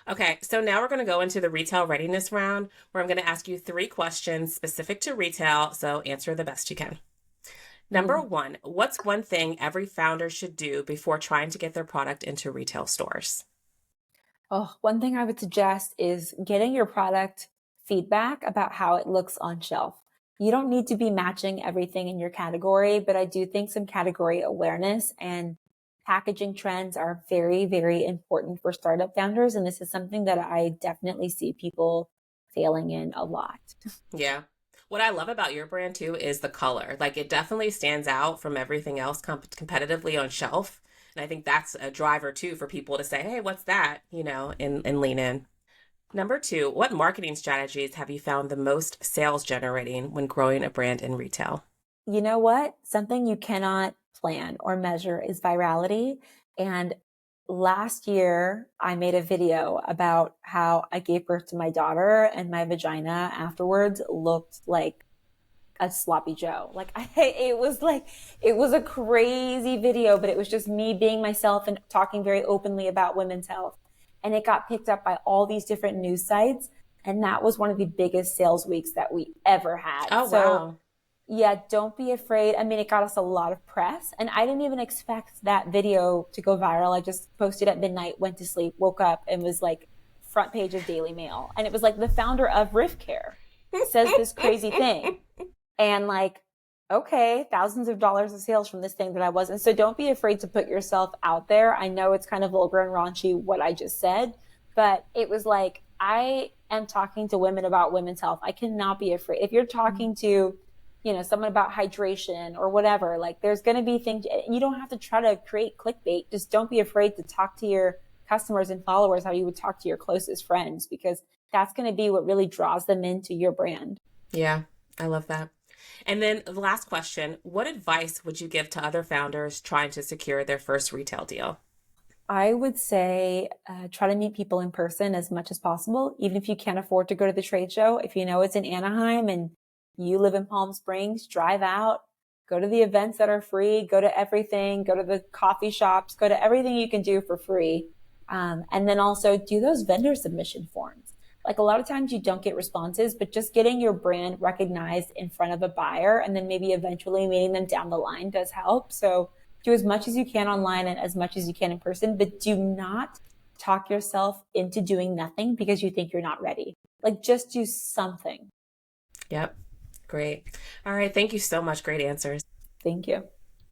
Okay, so now we're going to go into the retail readiness round where I'm going to ask you three questions specific to retail, so answer the best you can. Number Mm. one, what's one thing every founder should do before trying to get their product into retail stores? Oh, one thing I would suggest is getting your product feedback about how it looks on shelf. You don't need to be matching everything in your category, but I do think some category awareness and packaging trends are very, very important for startup founders. And this is something that I definitely see people failing in a lot. Yeah. What I love about your brand too is the color. Like it definitely stands out from everything else competitively on shelf. And I think that's a driver too for people to say, hey, what's that? And lean in. Number two, what marketing strategies have you found the most sales generating when growing a brand in retail? You know what? Something you cannot plan or measure is virality. And last year, I made a video about how I gave birth to my daughter, and my vagina afterwards looked like a sloppy Joe. It was a crazy video, but it was just me being myself and talking very openly about women's health. And it got picked up by all these different news sites. And that was one of the biggest sales weeks that we ever had. Oh, So wow. yeah, don't be afraid. I mean, it got us a lot of press, and I didn't even expect that video to go viral. I just posted at midnight, went to sleep, woke up, and was like front page of Daily Mail. And it was like the founder of Rif Care says this crazy thing. And like, okay, thousands of dollars of sales from this thing that I wasn't. So don't be afraid to put yourself out there. I know it's kind of vulgar and raunchy what I just said, but it was like, I am talking to women about women's health. I cannot be afraid. If you're talking to, someone about hydration or whatever, like there's going to be things you don't have to try to create clickbait. Just don't be afraid to talk to your customers and followers how you would talk to your closest friends, because that's going to be what really draws them into your brand. Yeah, I love that. And then the last question, what advice would you give to other founders trying to secure their first retail deal? I would say try to meet people in person as much as possible, even if you can't afford to go to the trade show. If you know it's in Anaheim and you live in Palm Springs, drive out, go to the events that are free, go to everything, go to the coffee shops, go to everything you can do for free. And then also do those vendor submission forms. Like a lot of times you don't get responses, but just getting your brand recognized in front of a buyer and then maybe eventually meeting them down the line does help. So do as much as you can online and as much as you can in person, but do not talk yourself into doing nothing because you think you're not ready. Like just do something. Yep. Great. All right. Thank you so much. Great answers. Thank you.